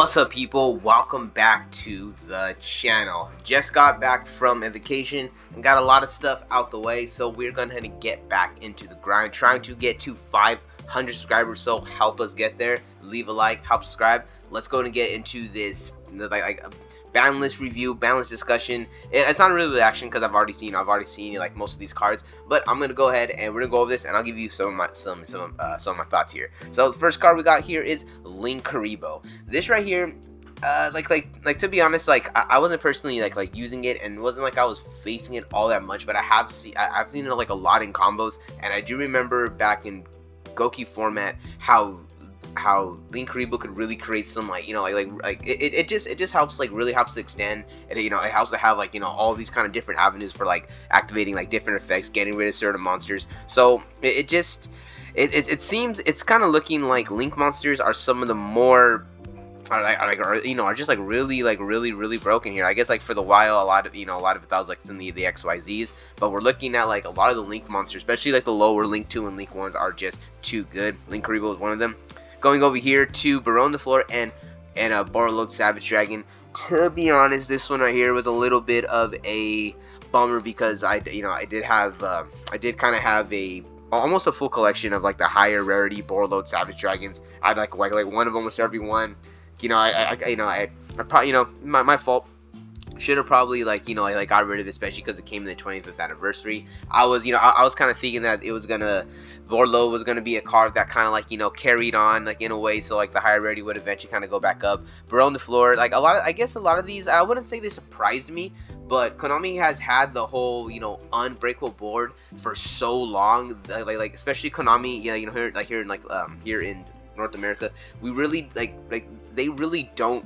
What's up, people? Welcome back to the channel. Just got back from a vacation and got a lot of stuff out the way, so we're gonna get back into the grind, trying to get to 500 subscribers. So help us get there. Leave a like, help subscribe. Let's go and get into this like ban list review, ban list discussion. It's not really reaction because I've already seen like most of these cards, but I'm gonna go ahead and we're gonna go over this and I'll give you some of my thoughts here. So the first card we got here is Linkuriboh. This right here, like to be honest, like I wasn't personally like using it, and it wasn't like I was facing it all that much, but I've seen it like a lot in combos, and I do remember back in Goki format how Linkuriboh could really create some it just helps, like really helps to extend, and it helps to have all these kind of different avenues for like activating like different effects, getting rid of certain monsters. So it seems it's kind of looking like Link monsters are some of the more are just like really broken here. I guess like for the while a lot of it that was like some of the XYZs, but we're looking at like a lot of the Link monsters, especially like the lower Link 2 and Link 1s, are just too good. Linkuriboh is one of them. Going over here to Baronne de Fleur and a Borreload Savage Dragon. To be honest, this one right here was a little bit of a bummer because I did kind of have almost a full collection of like the higher rarity Borreload Savage Dragons. I'd like one of almost every one. I probably, my fault. Should have probably got rid of it, especially because it came in the 25th anniversary. I was kind of thinking that Borreload was gonna be a card that kind of carried on like in a way, so like the higher rarity would eventually kind of go back up. Baronne de Fleur, like a lot of these, I wouldn't say they surprised me, but Konami has had the whole unbreakable board for so long, like especially Konami, here in North America, we really they really don't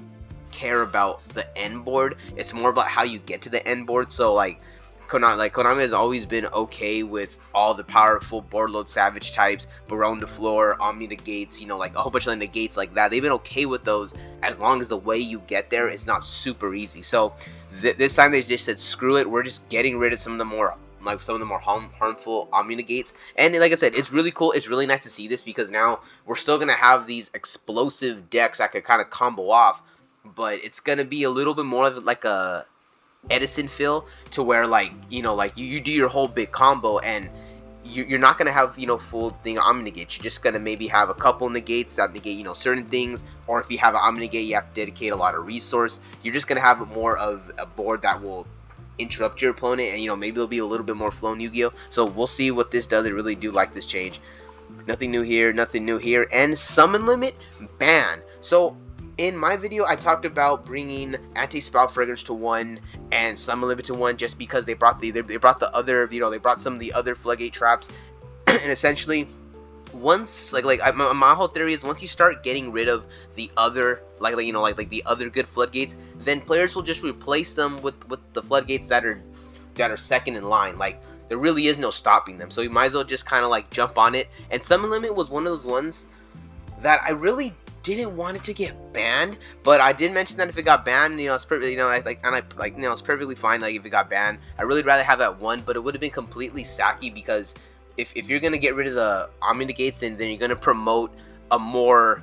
care about the end board. It's more about how you get to the end board. So Konami has always been okay with all the powerful Borreload Savage types, Baronne de Fleur, Omni Negates, like a whole bunch of negates like that. They've been okay with those as long as the way you get there is not super easy. So this time they just said screw it, we're just getting rid of some of the more harmful Omni Negates. And like I said, it's really cool, it's really nice to see this, because now we're still gonna have these explosive decks that could kind of combo off, but it's gonna be a little bit more of like a Edison feel, to where you do your whole big combo and you're not gonna have full thing Omni Negate. You're just gonna maybe have a couple negates that negate certain things, or if you have an Omni Negate you have to dedicate a lot of resource. You're just gonna have more of a board that will interrupt your opponent, and maybe there'll be a little bit more flow in Yu-Gi-Oh. So we'll see what this does. I really do like this change. Nothing new here, and summon limit ban. So in my video, I talked about bringing Anti-Spout Fragrance to 1 and Summon Limit to 1, just because they brought the other, they brought some of the other floodgate traps, and essentially, once my whole theory is once you start getting rid of the other the other good floodgates, then players will just replace them with the floodgates that are second in line. Like, there really is no stopping them, so you might as well just kind of jump on it. And Summon Limit was one of those ones that I really didn't want it to get banned, but I did mention that if it got banned, it's perfectly, it's perfectly fine. Like, if it got banned, I'd really rather have that one, but it would have been completely sacky, because if you're gonna get rid of the Omni Negates, then you're gonna promote a more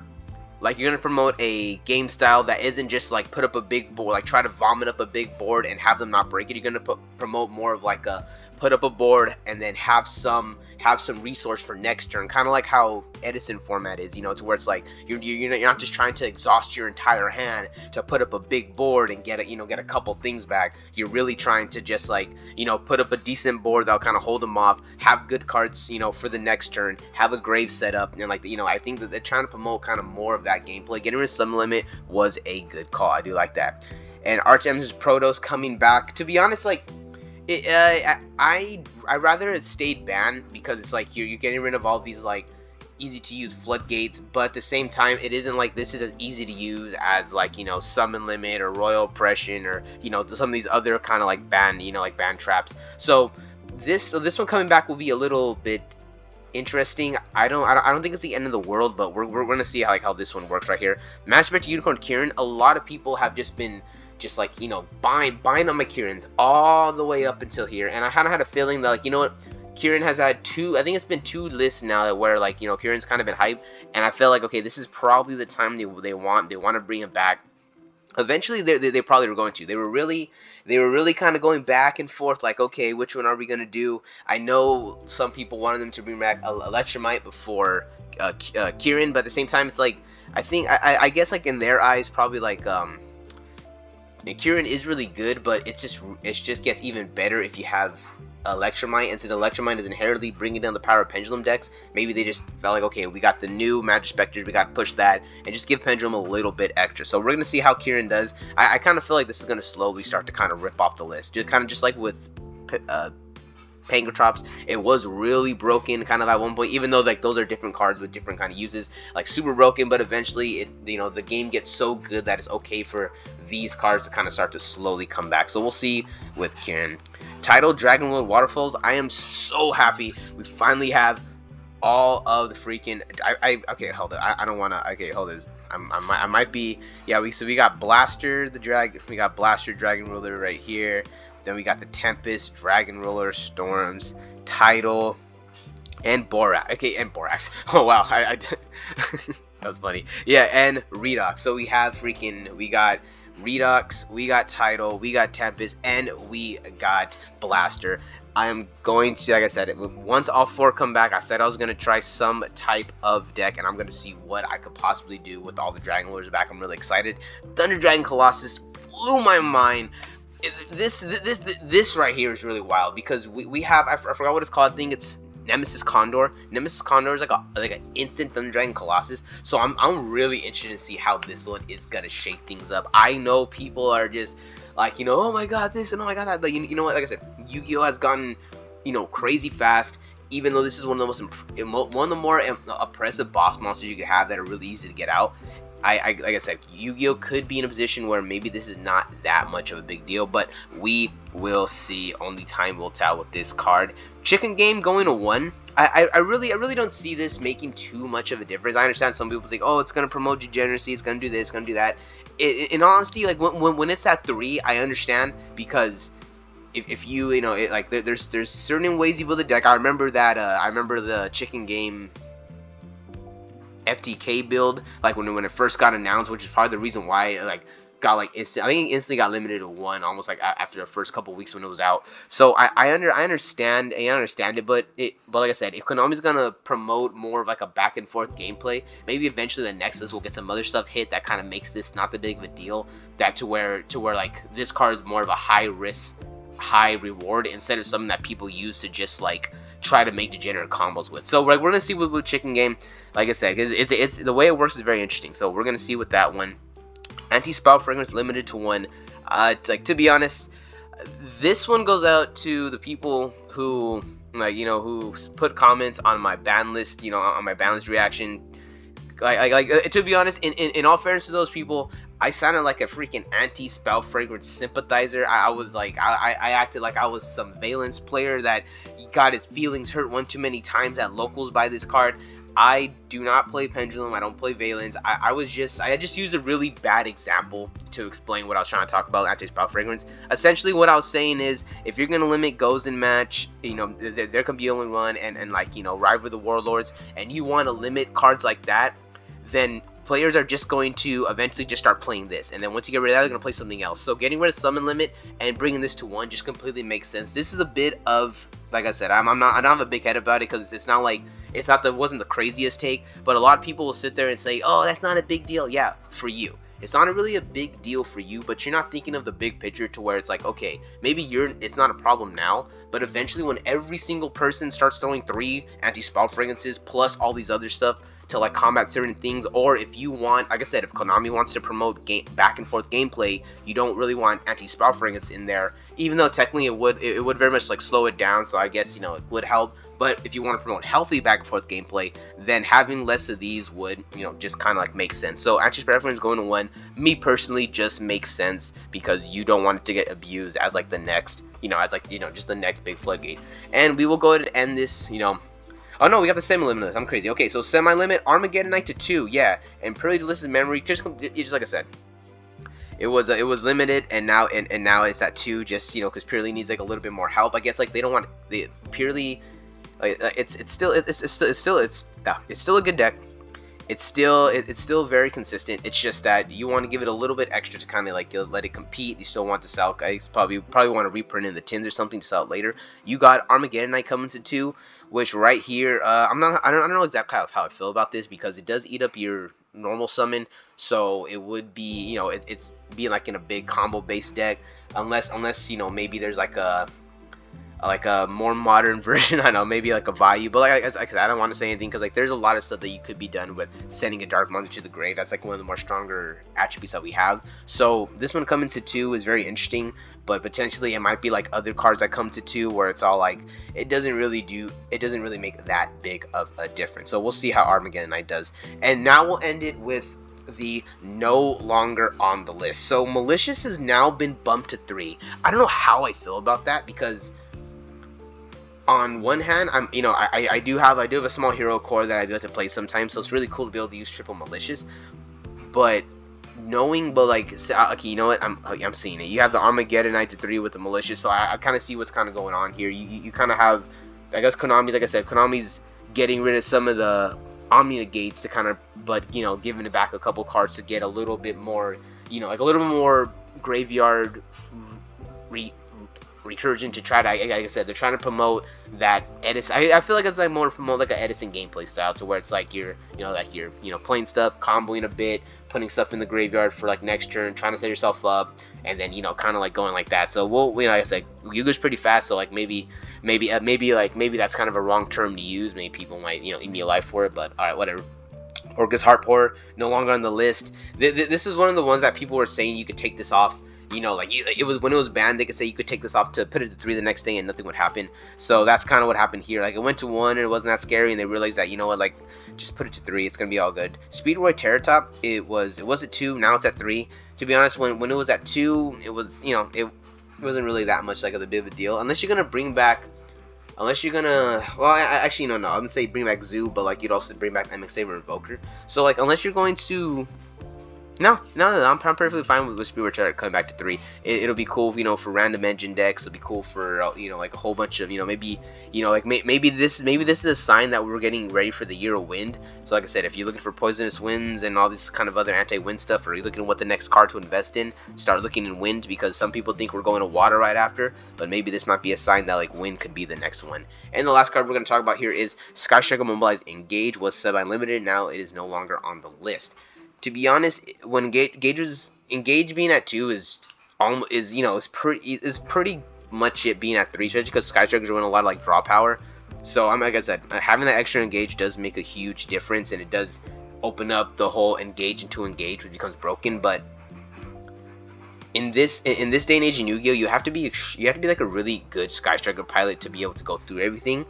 a game style that isn't just put up a big board, try to vomit up a big board and have them not break it. You're gonna promote more of a put up a board and then have some resource for next turn, kind of like how Edison format is, to where it's you're not just trying to exhaust your entire hand to put up a big board and get a couple things back. You're really trying to just put up a decent board that'll kind of hold them off, have good cards for the next turn, have a grave set up, and I think that they're trying to promote kind of more of that gameplay. Getting rid of Summon Limit was a good call. I do like that. And Archnemesis Protos coming back. To be honest, I rather it stayed banned, because it's you're getting rid of all these easy to use floodgates, but at the same time it isn't this is as easy to use as Summon Limit or Royal Oppression, or some of these other kind of ban ban traps. So this one coming back will be a little bit interesting. I don't think it's the end of the world, but we're gonna see how this one works right here. Master to Unicorn Kirin. A lot of people have just been buying on my Kirins all the way up until here, and I kind of had a feeling that Kirin has had I think it's been 2 lists now where Kirin's kind of been hyped, and I feel okay, this is probably the time they want to bring him back. eventually they probably were going to. They were really kind of going back and forth, like, okay, which one are we gonna do? I know some people wanted them to bring back Electromite before Kieran, but at the same time, it's like, I guess like in their eyes, probably like Kieran is really good, but it just gets even better if you have Electromite, and since Electromite is inherently bringing down the power of Pendulum decks, maybe they just felt like, okay, we got the new Magic Specters, we got to push that, and just give Pendulum a little bit extra. So we're going to see how Kieran does. I kind of feel like this is going to slowly start to kind of rip off the list, just like with Pangotrops. It was really broken kind of at one point, even though like those are different cards with different kind of uses, like super broken, but eventually the game gets so good that it's okay for these cards to kind of start to slowly come back. So we'll see with Kieran. Title Dragon World Waterfalls. I am so happy we finally have all of the freaking okay, hold it. I don't want to. Okay, hold it. I might be. Yeah, we got Blaster the Dragon. We got Blaster Dragon Ruler right here. Then we got the Tempest, Dragon Roller, Storms, Tidal, and Borax. Okay, and Borax. Oh wow, that was funny. Yeah, and Redox. So we got Redox, we got Tidal, we got Tempest, and we got Blaster. I am going to, like I said, once all 4 come back, I said I was going to try some type of deck, and I'm going to see what I could possibly do with all the Dragon Lords back. I'm really excited. Thunder Dragon Colossus blew my mind. This right here is really wild, because we have, I forgot what it's called. I think it's Nemesis Condor. Nemesis Condor is like an instant Thunder Dragon Colossus. So I'm really interested to see how this one is gonna shake things up. I know people are just like, oh my god this and oh my god that, but you know what? Like I said, Yu-Gi-Oh has gotten crazy fast. Even though this is one of the more oppressive boss monsters you could have that are really easy to get out. Like I said, Yu-Gi-Oh could be in a position where maybe this is not that much of a big deal, but we will see. Only time will tell with this card. Chicken Game going to 1. I really don't see this making too much of a difference. I understand some people think, oh, it's gonna promote degeneracy, it's gonna do this, it's gonna do that. In honesty, like when it's at 3, I understand, because if you like there's certain ways you build a deck. I remember the Chicken Game FTK build, like when it first got announced, which is probably the reason why it got I think it instantly got limited to 1, almost like after the first couple weeks when it was out. So I understand it, but like I said, if Konami's gonna promote more of like a back and forth gameplay, maybe eventually the Nexus will get some other stuff hit that kind of makes this not that big of a deal, that to where like this card is more of a high risk high reward instead of something that people use to just like try to make degenerate combos with. So like we're gonna see with Chicken Game. Like I said, it's the way it works is very interesting. So we're gonna see with that one. Anti-Spout Fragrance limited to 1. Like, to be honest, this one goes out to the people who who put comments on my ban list. On my ban list reaction. Like to be honest, in all fairness to those people, I sounded like a freaking anti-Spout Fragrance sympathizer. I was like, I acted like I was some Valence player that got his feelings hurt one too many times at locals by this card. I do not play Pendulum. I don't play Valence. I just used a really bad example to explain what I was trying to talk about anti-Spout Fragrance. Essentially, what I was saying is, if you're gonna limit goes in match, there can be only one, and like rival the Warlords, and you want to limit cards like that, then players are just going to eventually just start playing this, and then once you get rid of that, they're going to play something else. So getting rid of Summon Limit and bringing this to 1 just completely makes sense. This is a bit of, like I said, I don't have a big head about it, because it wasn't the craziest take, but a lot of people will sit there and say, oh, that's not a big deal. Yeah, for you. It's not really a big deal for you, but you're not thinking of the big picture to where it's like, okay, maybe it's not a problem now, but eventually when every single person starts throwing 3 anti-Spout Fragrances plus all these other stuff to like combat certain things, or if you want, like I said, if Konami wants to promote back and forth gameplay, you don't really want anti-Spout Fragrance in there, even though technically it would very much like slow it down, so I guess it would help. But if you want to promote healthy back and forth gameplay, then having less of these would just kind of like make sense. So anti-Spout Fragrance going to 1, me personally, just makes sense, because you don't want it to get abused as like the next just the next big floodgate. And we will go ahead and end this. Oh no, we got the semi-limit list. I'm crazy. Okay, so semi-limit, Armageddon Knight to 2, yeah, and purely listed memory, just like I said, it was limited, and now it's at 2, just because Purely needs like a little bit more help. I guess like they don't want Purely, like it's still a good deck, it's still very consistent. It's just that you want to give it a little bit extra to kind of like let it compete. You still want to sell guys, probably want to reprint in the tins or something to sell it later. You got Armageddon Knight coming to 2, which right here, I don't know exactly how I feel about this, because it does eat up your normal summon, so it would be, it's being like in a big combo based deck, unless maybe there's like a more modern version. I don't know, maybe like a value, but like I don't want to say anything, because like there's a lot of stuff that you could be done with sending a dark monster to the grave. That's like one of the more stronger attributes that we have. So this one coming to 2 is very interesting, but potentially it might be like other cards that come to 2 where it's all like it doesn't really make that big of a difference. So we'll see how Armageddon Knight does. And now we'll end it with the no longer on the list. So Malicious has now been bumped to 3. I don't know how I feel about that, because on one hand, I do have a small hero core that I do like to play sometimes, so it's really cool to be able to use triple Malicious. But okay, you know what? I'm seeing it. You have the Armageddon Knight to 3 with the Malicious, so I kind of see what's kind of going on here. You kind of have, I guess, Konami. Like I said, Konami's getting rid of some of the Omnia gates to kind of, but giving it back a couple cards to get a little bit more, like a little bit more graveyard recursion, to try to, like I said, they're trying to promote that Edison. I feel like it's like more to promote like an Edison gameplay style, to where it's like you're playing stuff, comboing a bit, putting stuff in the graveyard for like next turn, trying to set yourself up, and then kind of like going like that. So like I said, Yuga's pretty fast, so like maybe that's kind of a wrong term to use. Maybe people might eat me alive for it, but all right, whatever. Orcus Heart Pour, no longer on the list. This is one of the ones that people were saying you could take this off. It was when it was banned, they could say you could take this off to put it to 3 the next day and nothing would happen. So that's kind of what happened here. Like, it went to 1 and it wasn't that scary, and they realized that, like, just put it to 3, it's gonna be all good. Speedroy Terratop, it was at 2, now it's at 3. To be honest, when it was at 2, it was, it wasn't really that much like a bit of a deal, unless you're gonna actually no, I'm gonna say bring back Zoo, but like you'd also bring back MX Saber Invoker. So like, unless you're going to No, I'm perfectly fine with Speedway Terror coming back to 3. It'll be cool, for random engine decks. It'll be cool for, like a whole bunch of, maybe this is a sign that we're getting ready for the Year of Wind. So like I said, if you're looking for Poisonous Winds and all this kind of other anti-wind stuff, or you're looking at what the next card to invest in, start looking in Wind, because some people think we're going to Water right after, but maybe this might be a sign that like Wind could be the next one. And the last card we're going to talk about here is Sky Striker Mobilized Engage. Was semi-limited, now it is no longer on the list. To be honest, when Engage being at 2 is pretty much it being at 3, especially because Sky Strikers run a lot of like draw power. So like I said, having that extra Engage does make a huge difference, and it does open up the whole Engage into Engage, which becomes broken. But in this day and age in Yu-Gi-Oh, you have to be like a really good Sky Striker pilot to be able to go through everything.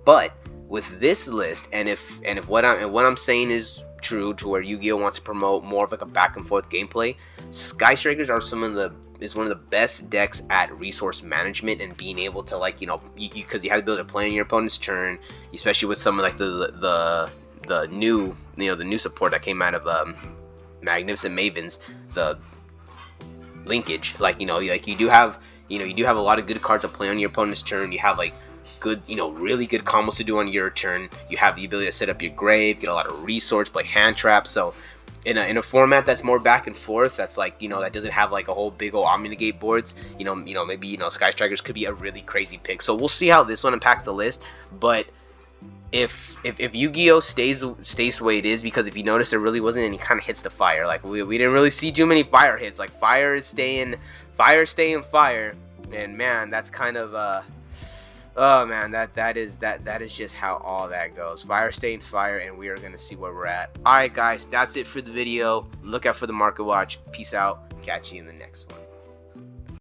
But with this list, and if what I'm saying is true, to where Yu-Gi-Oh wants to promote more of like a back and forth gameplay, Sky Strikers are is one of the best decks at resource management and being able to, like, because you have to be able to play on your opponent's turn, especially with some of like the new support that came out of Magnificent Mavens, the linkage. Like you do have a lot of good cards to play on your opponent's turn. You have like good, really good combos to do on your turn. You have the ability to set up your grave, get a lot of resource, play hand traps. So in a format that's more back and forth, that's like, that doesn't have like a whole big old Omnigate boards, maybe Sky Strikers could be a really crazy pick. So we'll see how this one impacts the list. But if Yu-Gi-Oh stays the way it is, because if you notice, there really wasn't any kind of hits to fire. Like we didn't really see too many fire hits. Like fire is staying fire, and man, that's kind of oh man, that is just how all that goes. Fire staying fire, and we are gonna see where we're at. Alright guys, that's it for the video. Look out for the market watch. Peace out. Catch you in the next one.